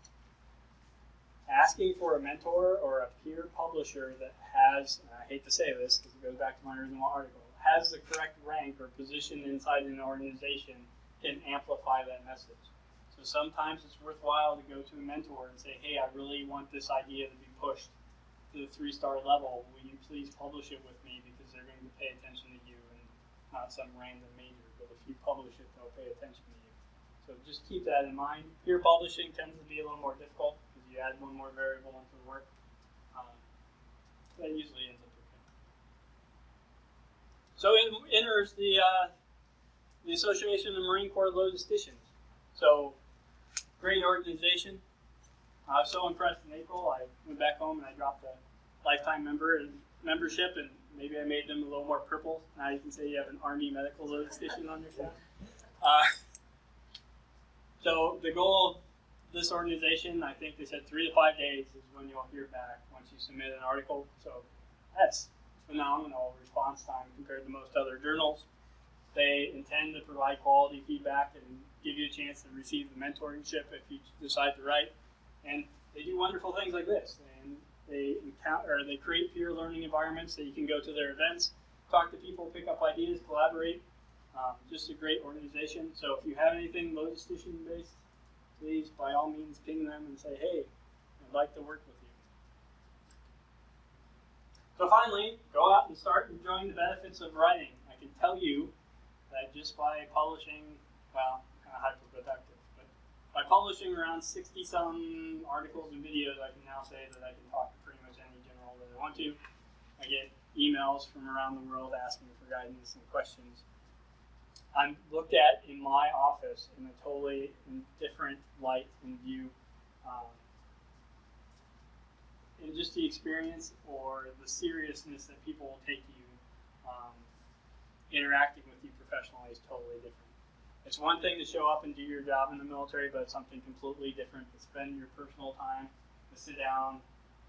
Asking for a mentor or a peer publisher that has, and I hate to say this because it goes back to my original article, has the correct rank or position inside an organization can amplify that message. So sometimes it's worthwhile to go to a mentor and say, hey, I really want this idea to be pushed to the 3-star level. Will you please publish it with me because they're going to pay attention to you and not some random major. But if you publish it, they'll pay attention to you. So just keep that in mind. Peer publishing tends to be a little more difficult because you add one more variable into the work. That usually ends up okay. So enters the Association of Marine Corps Logisticians. So great organization. I was so impressed in April. I went back home and I dropped a lifetime membership, and maybe I made them a little more purple. Now you can say you have an Army medical logistician on your staff. So the goal of this organization, I think they said 3 to 5 days is when you'll hear back once you submit an article. So that's phenomenal response time compared to most other journals. They intend to provide quality feedback and give you a chance to receive the mentorship if you decide to write. And they do wonderful things like this. And They create peer learning environments that you can go to their events, talk to people, pick up ideas, collaborate. Just a great organization. So if you have anything Logistician based, please by all means ping them and say, hey, I'd like to work with you. So finally, go out and start enjoying the benefits of writing. I can tell you that just by publishing, well, kind of hyper-productive, but by publishing around 60-some articles and videos, I can now say that I can talk to pretty much any general that I want to. I get emails from around the world asking for guidance and questions. I'm looked at in my office in a totally different light and view. And just the experience or the seriousness that people will take you interacting with you professionally is totally different. It's one thing to show up and do your job in the military, but it's something completely different to spend your personal time, to sit down,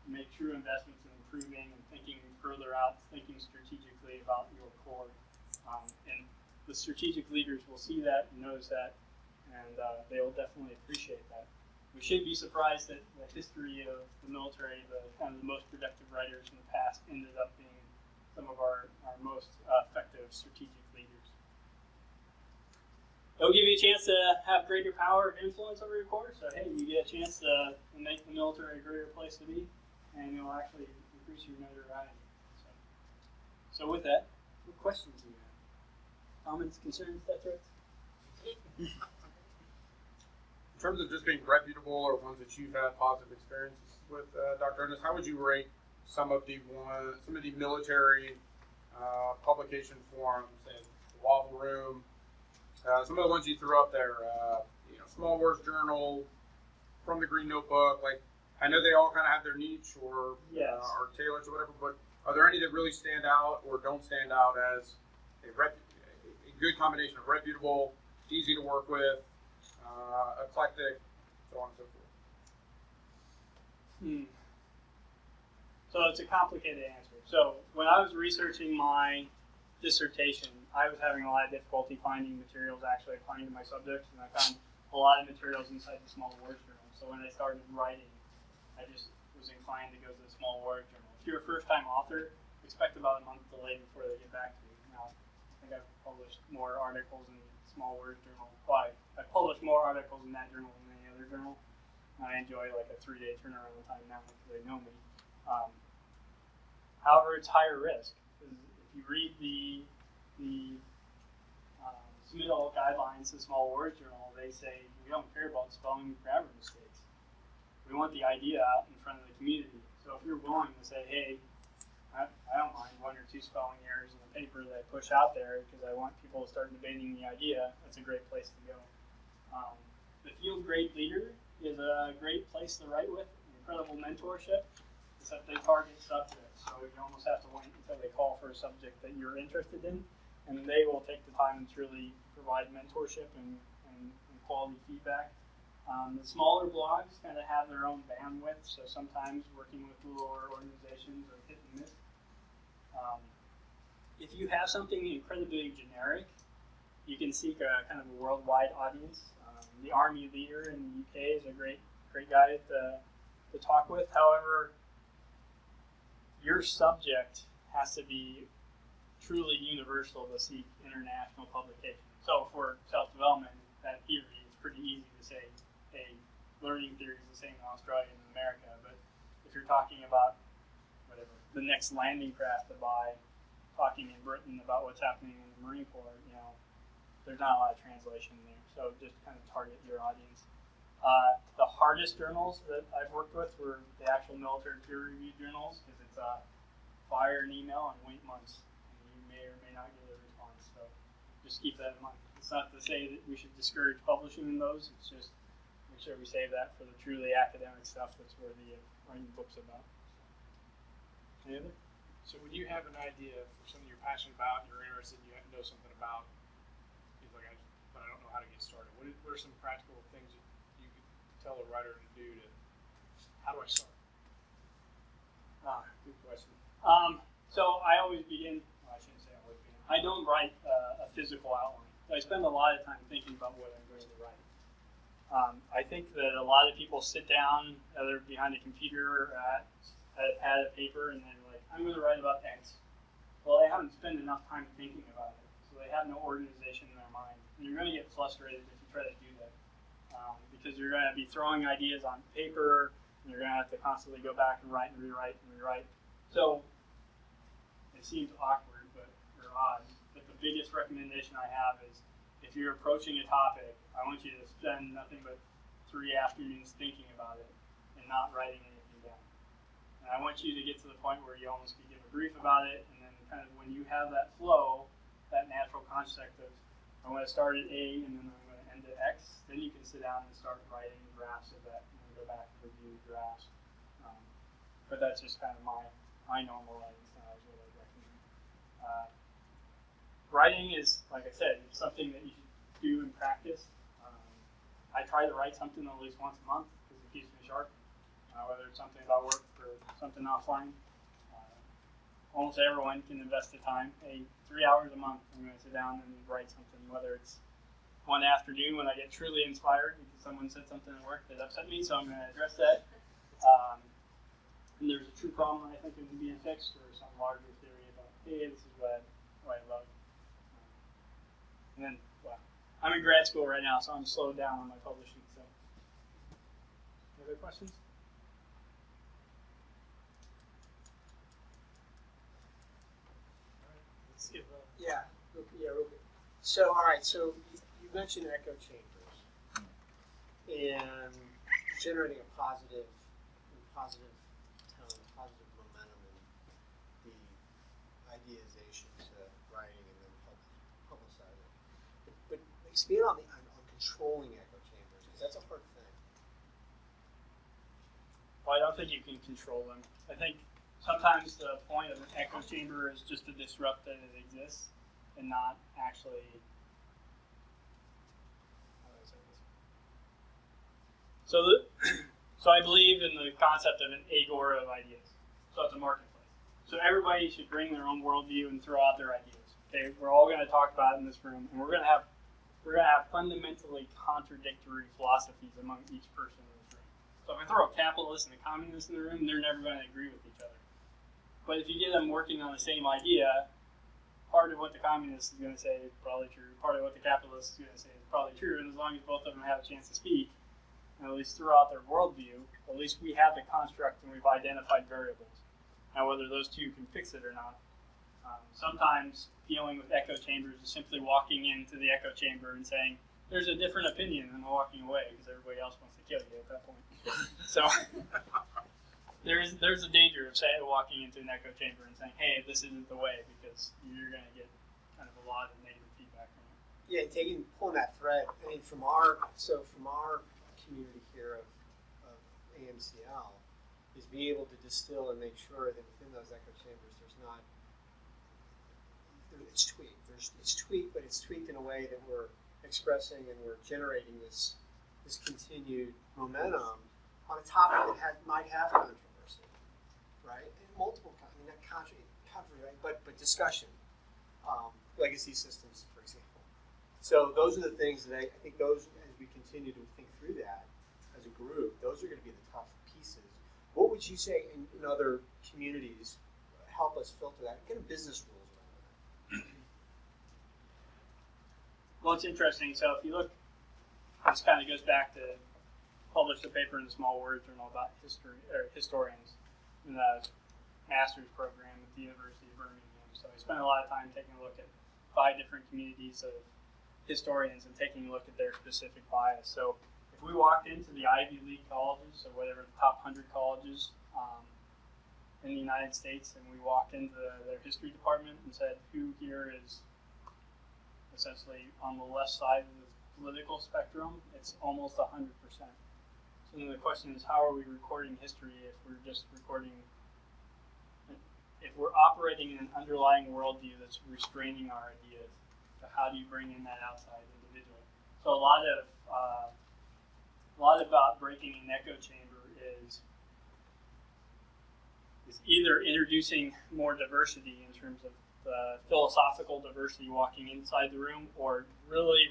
make true investments in improving and thinking further out, thinking strategically about your core. And the strategic leaders will see that and notice that, and they will definitely appreciate that. We shouldn't be surprised that the history of the military, the kind of the most productive writers in the past, ended up being some of our most effective strategic leaders. It'll give you a chance to have greater power and influence over your course. So hey, you get a chance to make the military a greater place to be, and it'll actually increase your notoriety. So with that, what questions do you have? Comments, concerns, that threats? In terms of just being reputable or ones that you've had positive experiences with, Dr. Ernest, how would you rate some of the military publication forums and the Waffle Room? Some of the ones you threw up there, Small Wars Journal, From the Green Notebook. Like, I know they all kind of have their niche or are tailored to whatever, but are there any that really stand out or don't stand out as a good combination of reputable, easy to work with, eclectic, so on and so forth? So it's a complicated answer. So when I was researching my dissertation, I was having a lot of difficulty finding materials actually applying to my subjects, and I found a lot of materials inside the Small Wars Journal. So when I started writing, I just was inclined to go to the Small Wars Journal. If you're a first-time author, expect about a month delay before they get back to you. Now, I think I've published more articles in Small Wars Journal. Well, I published more articles in that journal than any other journal. I enjoy like a 3-day turnaround time now because they know me. However, it's higher risk. If you read the submittal guidelines to Small Wars Journal, they say we don't care about spelling and grammar mistakes. We want the idea out in front of the community. So if you're willing to say, hey, I don't mind 1 or 2 spelling errors in the paper that I push out there because I want people to start debating the idea, that's a great place to go. The field grade leader is a great place to write with, incredible mentorship, except they target subjects. So you almost have to wait until they call for a subject that you're interested in, and they will take the time to really provide mentorship and quality feedback. The smaller blogs kind of have their own bandwidth, so sometimes working with littler organizations are hit and miss. If you have something incredibly generic, you can seek a kind of a worldwide audience. The Army leader in the UK is a great guy to talk with. However, your subject has to be truly universal to seek international publication. So for self-development, that theory is pretty easy to say, hey, learning theory is the same in Australia and America, but if you're talking about whatever, the next landing craft to buy, talking in Britain about what's happening in the Marine Corps, there's not a lot of translation there, so just kind of target your audience. The hardest journals that I've worked with were the actual military peer review journals, because it's fire an email and wait months, and you may or may not get a response, so just keep that in mind. It's not to say that we should discourage publishing in those, it's just make sure we save that for the truly academic stuff that's worthy of writing books about. Any other? So when you have an idea for something you're passionate about, you're interested, you know something about, you're like, but I don't know how to get started. What are some practical things you could tell a writer to do how do I start? Good question. So I always begin, I shouldn't say always begin, I don't write a physical outline. I spend a lot of time thinking about what I'm going to write. I think that a lot of people sit down, either behind a computer or had a pad of paper and they're like, I'm going to write about X. Well, they haven't spent enough time thinking about it, so they have no organization in their mind. And you're going to get frustrated if you try to do that, because you're going to be throwing ideas on paper, and you're going to have to constantly go back and write and rewrite and rewrite. So it seems awkward, or odd, but the biggest recommendation I have is if you're approaching a topic, I want you to spend nothing but 3 afternoons thinking about it and not writing anything down. And I want you to get to the point where you almost can give a brief about it, and then kind of when you have that flow, that natural concept of I'm going to start at A and then I'm going to end at X, then you can sit down and start writing drafts of that and then go back and review drafts. But that's just kind of my normal writing style is what I recommend. Writing is, like I said, it's something that you should do in practice. I try to write something at least once a month because it keeps me sharp, whether it's something about work or something offline. Almost everyone can invest the time. 3 hours a month, I'm going to sit down and write something, whether it's one afternoon when I get truly inspired because someone said something at work that upset me, so I'm going to address that. And there's a true problem I think that can be fixed, or some larger theory about, hey, this is what I love. And then, well, I'm in grad school right now, so I'm slowed down on my publishing. So, any other questions? Let's give Yeah, real quick. So, all right, so you mentioned echo chambers and generating a positive tone, positive momentum, and the ideation to writing and then publicizing. But expand on controlling echo chambers, because that's a hard thing. Well, I don't think you can control them. I think sometimes the point of an echo chamber is just to disrupt that it exists and not actually. How do I say this? So I believe in the concept of an agora of ideas. So it's a marketplace. So everybody should bring their own worldview and throw out their ideas. Okay, we're all going to talk about it in this room, and we're going to have fundamentally contradictory philosophies among each person in this room. So if I throw a capitalist and a communist in the room, they're never going to agree with each other. But if you get them working on the same idea, part of what the communist is going to say is probably true. Part of what the capitalist is going to say is probably true. And as long as both of them have a chance to speak, and at least throw out their worldview, at least we have the construct and we've identified variables. Now, whether those two can fix it or not. Sometimes dealing with echo chambers is simply walking into the echo chamber and saying, there's a different opinion, and walking away because everybody else wants to kill you at that point. So there's a danger of walking into an echo chamber and saying, hey, this isn't the way, because you're going to get kind of a lot of negative feedback from it. Yeah, pulling that thread. I mean, from our community here of AMCL, is being able to distill and make sure that within those echo chambers, it's tweaked, but it's tweaked in a way that we're expressing and we're generating this continued momentum on a topic that might have controversy, right? And multiple, not controversy, right? But discussion, legacy systems, for example. So those are the things that I think as we continue to think through that as a group, those are going to be the tough pieces. What would you say in other communities help us filter that? What kind of business rules around that? Well, it's interesting. So if you look, this kind of goes back to published a paper in the Small Word Journal about historians in the master's program at the University of Birmingham. So I spent a lot of time taking a look at 5 different communities of historians and taking a look at their specific bias. So if we walked into the Ivy League colleges, so whatever the top 100 colleges in the United States, and we walked into their history department and said, who here is essentially on the left side of the political spectrum, it's almost 100%. So then the question is, how are we recording history if we're just recording, if we're operating in an underlying worldview that's restraining our ideas? So how do you bring in that outside individual? So a lot about breaking an echo chamber is either introducing more diversity in terms of the philosophical diversity walking inside the room, or really, if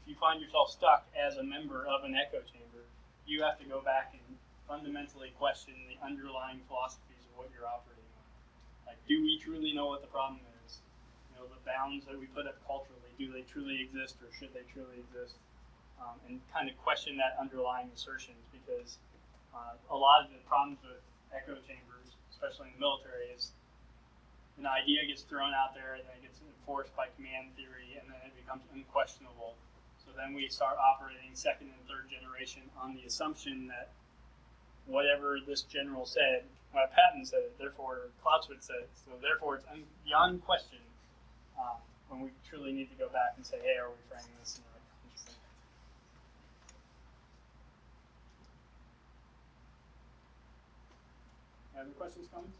you find yourself stuck as a member of an echo chamber, you have to go back and fundamentally question the underlying philosophies of what you're operating on. Like, do we truly know what the problem is? You know, the bounds that we put up culturally, do they truly exist, or should they truly exist? And kind of question that underlying assertions, because a lot of the problems with echo chambers, especially in the military, is an idea gets thrown out there and then it gets enforced by command theory, and then it becomes unquestionable. So then we start operating second and third generation on the assumption that whatever this general said, well, Patton said it, therefore Clausewitz said it, so therefore it's beyond question, when we truly need to go back and say, hey, are we framing this in the right context? Other questions, comments?